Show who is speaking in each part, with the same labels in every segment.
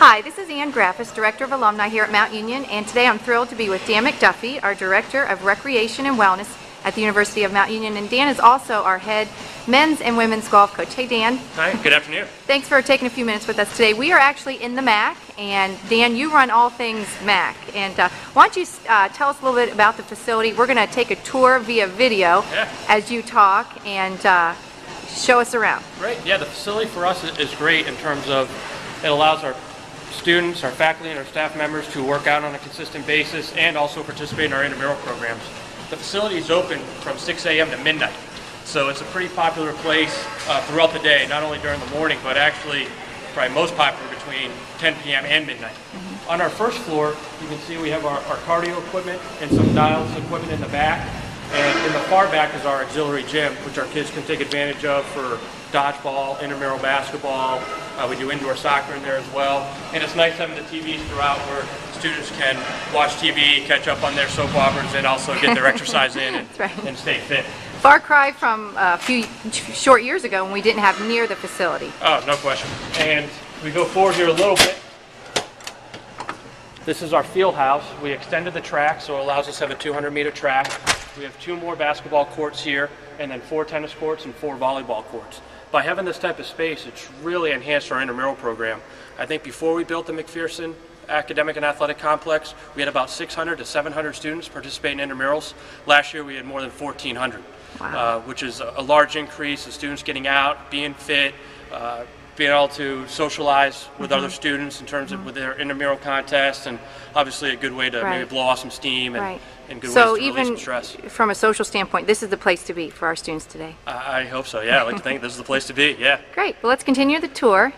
Speaker 1: Hi, this is Ann Graffis, Director of Alumni here at Mount Union, and today I'm thrilled to be with Dan MacDuffie, our Director of Recreation and Wellness at the University of Mount Union, and Dan is also our head men's and women's golf coach. Hey Dan.
Speaker 2: Hi, good afternoon.
Speaker 1: Thanks for taking a few minutes with us today. We are actually in the MAC, and Dan, you run all things MAC, and why don't you tell us a little bit about the facility. We're going to take a tour via video as you talk and show us around.
Speaker 2: Great, yeah, the facility for us is great in terms of it allows our students, our faculty, and our staff members to work out on a consistent basis and also participate in our intramural programs. The facility is open from 6 a.m. to midnight, so it's a pretty popular place throughout the day, not only during the morning, but actually probably most popular between 10 p.m. and midnight. On our first floor, you can see we have our cardio equipment and some dials equipment in the back, and in the far back is our auxiliary gym, which our kids can take advantage of for dodgeball, intramural basketball. We do indoor soccer in there as well, and it's nice having the TVs throughout where students can watch TV, catch up on their soap operas, and also get their exercise in and stay fit.
Speaker 1: Far cry from a few short years ago when we didn't have near the facility.
Speaker 2: Oh, no question. And we go forward here a little bit. This is our field house. We extended the track, so it allows us to have a 200-meter track. We have 2 more basketball courts here, and then 4 tennis courts and 4 volleyball courts. By having this type of space, it's really enhanced our intramural program. I think before we built the McPherson Academic and Athletic Complex, we had about 600 to 700 students participate in intramurals. Last year we had more than 1,400, which is a large increase of students getting out, being fit, being able to socialize with other students in terms of with their intramural contests, and obviously a good way to maybe blow off some steam and good ways to release some stress.
Speaker 1: From a social standpoint, this is the place to be for our students today.
Speaker 2: I hope so, yeah. I like to think this is the place to be, yeah.
Speaker 1: Great. Well, let's continue the tour.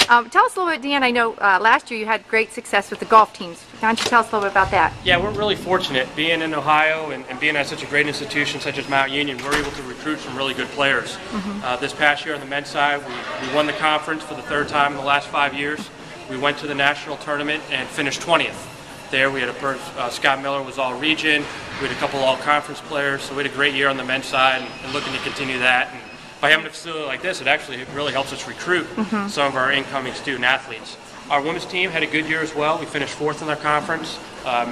Speaker 1: Tell us a little bit, Dan, I know last year you had great success with the golf teams. Why don't you tell us a little bit about that?
Speaker 2: Yeah, we're really fortunate being in Ohio and being at such a great institution such as Mount Union. We're able to recruit some really good players. This past year on the men's side, we won the conference for the 3rd time in the last 5 years. We went to the national tournament and finished 20th. There we had Scott Miller was all region. We had a couple all-conference players, so we had a great year on the men's side and looking to continue that. And by having a facility like this, it really helps us recruit some of our incoming student athletes. Our women's team had a good year as well. We finished 4th in their conference.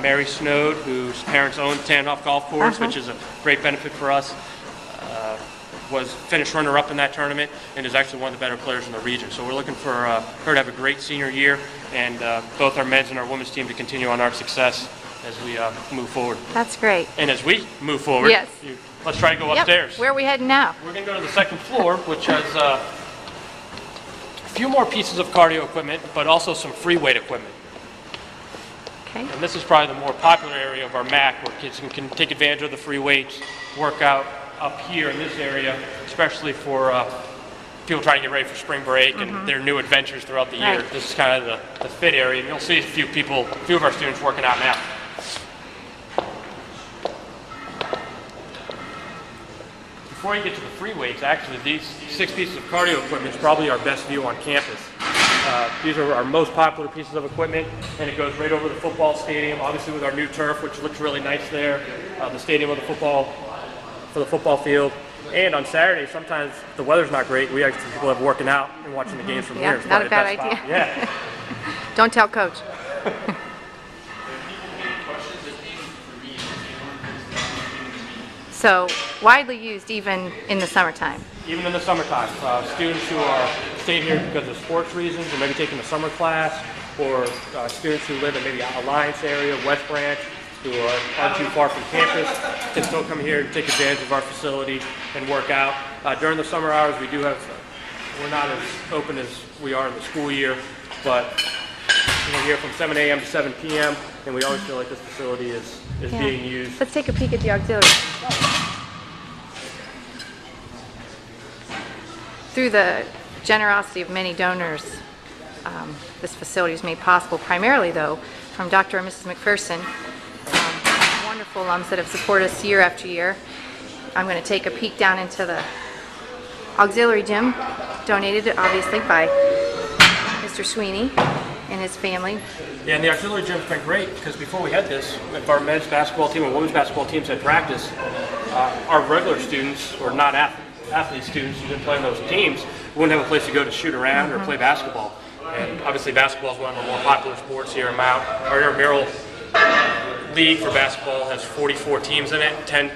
Speaker 2: Mary Snowd, whose parents own Tandhoff Golf Course, which is a great benefit for us, finished runner-up in that tournament and is actually one of the better players in the region. So we're looking for her to have a great senior year, and both our men's and our women's team to continue on our success as we move forward.
Speaker 1: That's great.
Speaker 2: And as we move forward, let's try to go upstairs.
Speaker 1: Where are we heading now?
Speaker 2: We're going to go to the 2nd floor, which has a few more pieces of cardio equipment, but also some free weight equipment.
Speaker 1: Okay.
Speaker 2: And this is probably the more popular area of our MAC, where kids can take advantage of the free weights, work out up here in this area, especially for people trying to get ready for spring break and their new adventures throughout the year. This is kind of the fit area, and you'll see a few of our students working out now. Before you get to the free weights, actually these 6 pieces of cardio equipment is probably our best view on campus. These are our most popular pieces of equipment, and it goes right over the football stadium, obviously with our new turf, which looks really nice there, the stadium of the football field. And on Saturday, sometimes the weather's not great. We actually see people have working out and watching the games from here. It's
Speaker 1: not a bad idea.
Speaker 2: Yeah.
Speaker 1: Don't tell Coach. So widely used even in the summertime.
Speaker 2: Even in the summertime. Students who are staying here because of sports reasons, or maybe taking a summer class, or students who live in maybe Alliance area, West Branch, who aren't too far from campus, can still come here and take advantage of our facility and work out. During the summer hours, we're not as open as we are in the school year, but we're here from 7 a.m. to 7 p.m., and we always feel like this facility is being used.
Speaker 1: Let's take a peek at the auxiliary. Through the generosity of many donors, this facility is made possible, primarily though from Dr. and Mrs. McPherson, wonderful alums that have supported us year after year. I'm going to take a peek down into the auxiliary gym, donated obviously by Mr. Sweeney and his family.
Speaker 2: Yeah, and the auxiliary gym's been great because before we had this, if our men's basketball team and women's basketball teams had practice, our regular students, or non-athlete students who didn't play in those teams, wouldn't have a place to go to shoot around or play basketball. And obviously basketball is one of our more popular sports here in Mount. Our intramural league for basketball has 44 teams in it, 10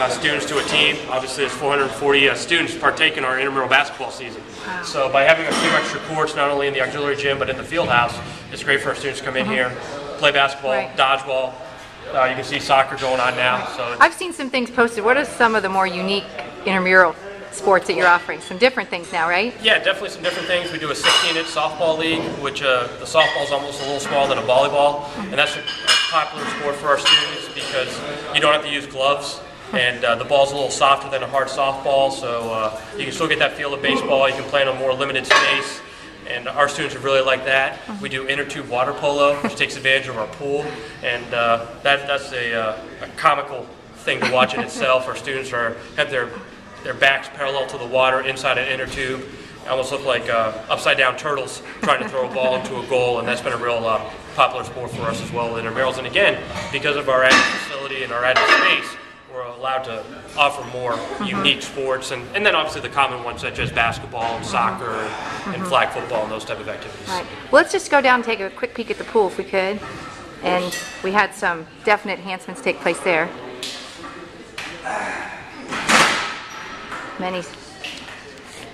Speaker 2: students to a team. Obviously there's 440 students partake in our intramural basketball season.
Speaker 1: Wow.
Speaker 2: So by having a few extra courts, not only in the auxiliary gym but in the field house, it's great for our students to come in here, play basketball,
Speaker 1: Right.
Speaker 2: dodgeball. You can see soccer going on now.
Speaker 1: Right.
Speaker 2: So
Speaker 1: I've seen some things posted. What are some of the more unique intramural sports that you're offering? Some different things now, right?
Speaker 2: yeah, definitely some different things. We do a 16-inch softball league, which the softball is almost a little smaller than a volleyball, and that's a popular sport for our students because you don't have to use gloves, and the ball's a little softer than a hard softball, so you can still get that feel of baseball. You can play in a more limited space, and our students have really liked that. We do inner tube water polo, which takes advantage of our pool, and that's a comical thing to watch in itself. Our students have their backs parallel to the water inside an inner tube. Almost look like upside down turtles trying to throw a ball into a goal, and that's been a real popular sport for us as well in intramurals. And again, because of our added facility and our added space, we're allowed to offer more unique sports, and then obviously the common ones such as basketball and soccer and flag football and those type of activities.
Speaker 1: Right. Well, let's just go down and take a quick peek at the pool if we could. And we had some definite enhancements take place there. Many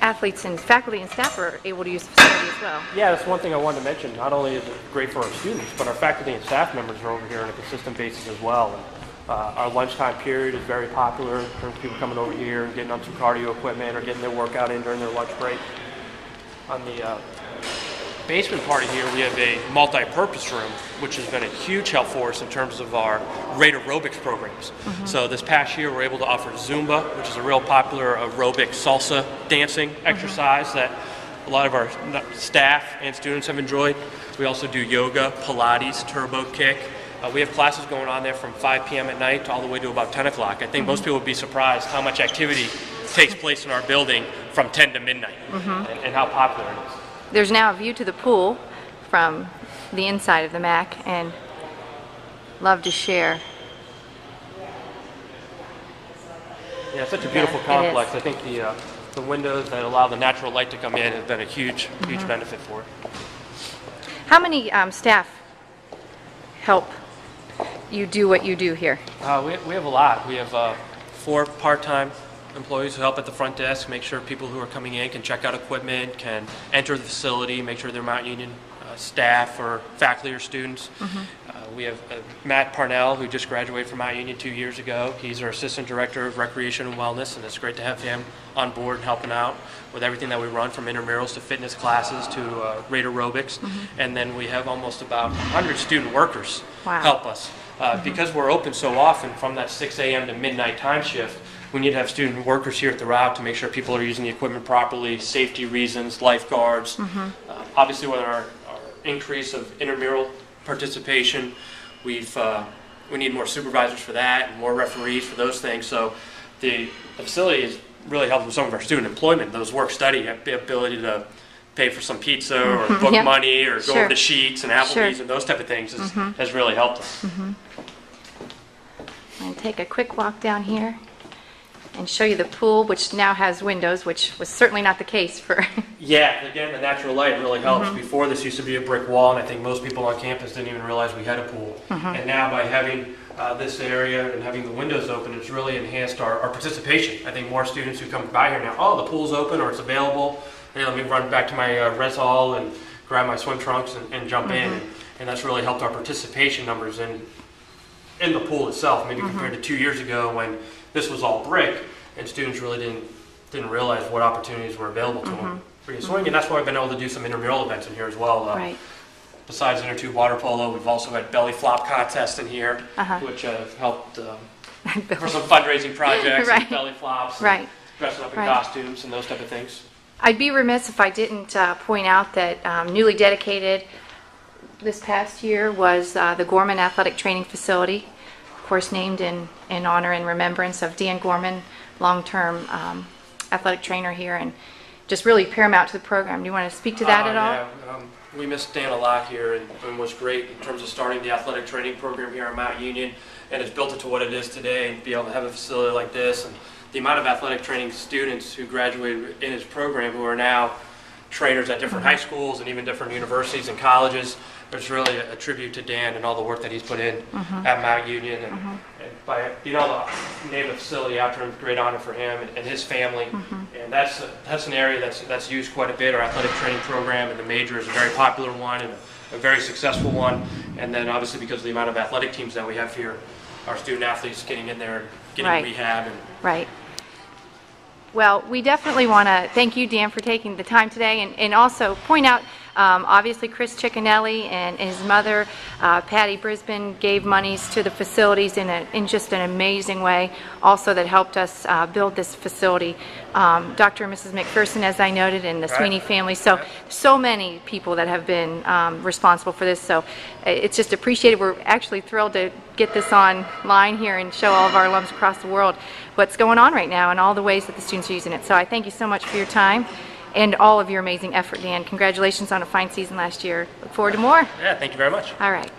Speaker 1: athletes and faculty and staff are able to use the facility as well.
Speaker 2: Yeah, that's one thing I wanted to mention. Not only is it great for our students, but our faculty and staff members are over here on a consistent basis as well. And, our lunchtime period is very popular in terms of people coming over here and getting on some cardio equipment or getting their workout in during their lunch break. On the basement part of here, we have a multi-purpose room, which has been a huge help for us in terms of our rate aerobics programs. So this past year, we're able to offer Zumba, which is a real popular aerobic salsa dancing exercise that a lot of our staff and students have enjoyed. We also do yoga, Pilates, turbo kick. We have classes going on there from 5 p.m. at night all the way to about 10 o'clock. I think most people would be surprised how much activity takes place in our building from 10 to midnight and how popular it is.
Speaker 1: There's now a view to the pool from the inside of the Mac, and love to share.
Speaker 2: Yeah, it's such a beautiful
Speaker 1: Yeah,
Speaker 2: complex. I think the windows that allow the natural light to come in has been a huge benefit for it.
Speaker 1: How many staff help you do what you do here?
Speaker 2: We have a lot. We have 4 part-time employees who help at the front desk, make sure people who are coming in can check out equipment, can enter the facility, make sure they're Mount Union staff or faculty or students. We have Matt Parnell, who just graduated from Mount Union 2 years ago. He's our Assistant Director of Recreation and Wellness, and it's great to have him on board and helping out with everything that we run, from intramurals to fitness classes to rate aerobics. And then we have almost about 100 student workers help us. Because we're open so often from that 6 a.m. to midnight time shift, we need to have student workers here throughout to make sure people are using the equipment properly, safety reasons, lifeguards. Obviously, with our increase of intramural participation, we need more supervisors for that and more referees for those things. So the facility is really helping with some of our student employment, those work-study, the ability to pay for some pizza or book money or go over to Sheets and Applebee's and those type of things has really helped us.
Speaker 1: I'm going to take a quick walk down here and show you the pool, which now has windows, which was certainly not the case for...
Speaker 2: Yeah, again, the natural light really helps. Before, this used to be a brick wall, and I think most people on campus didn't even realize we had a pool. And now by having this area and having the windows open, it's really enhanced our participation. I think more students who come by here now, oh, the pool's open or it's available. Hey, let me run back to my res hall and grab my swim trunks and jump in. And that's really helped our participation numbers in the pool itself, maybe compared to 2 years ago when this was all brick and students really didn't realize what opportunities were available to them for swing. And that's why we've been able to do some intramural events in here as well. Besides inner tube water polo, we've also had belly flop contests in here, which have helped for some fundraising projects, and belly flops, and dressing up in costumes and those type of things.
Speaker 1: I'd be remiss if I didn't point out that newly dedicated this past year was the Gorman Athletic Training Facility, of course named in honor and remembrance of Dan Gorman, long-term athletic trainer here, and just really paramount to the program. Do you want to speak to that at all?
Speaker 2: Yeah, we missed Dan a lot here, and was great in terms of starting the athletic training program here at Mount Union, and it's built it to what it is today, and be able to have a facility like this, and the amount of athletic training students who graduated in his program who are now trainers at different high schools and even different universities and colleges. There's really a tribute to Dan and all the work that he's put in at Mount Union, and by being able to name the facility after him, it's a great honor for him and his family. And that's an area that's used quite a bit. Our athletic training program and the major is a very popular one and a very successful one. And then obviously because of the amount of athletic teams that we have here, our student athletes getting in there, getting rehab. And
Speaker 1: Right. Well, we definitely want to thank you, Dan, for taking the time today, and also point out, obviously, Chris Ciccinelli and his mother, Patty Brisbane, gave monies to the facilities in just an amazing way, also that helped us build this facility. Dr. and Mrs. McPherson, as I noted, and the Sweeney family. So many people that have been responsible for this. So it's just appreciated. We're actually thrilled to get this online here and show all of our alums across the world what's going on right now and all the ways that the students are using it. So I thank you so much for your time and all of your amazing effort, Dan. Congratulations on a fine season last year. Look forward to more.
Speaker 2: yeah, thank you very much.
Speaker 1: All right.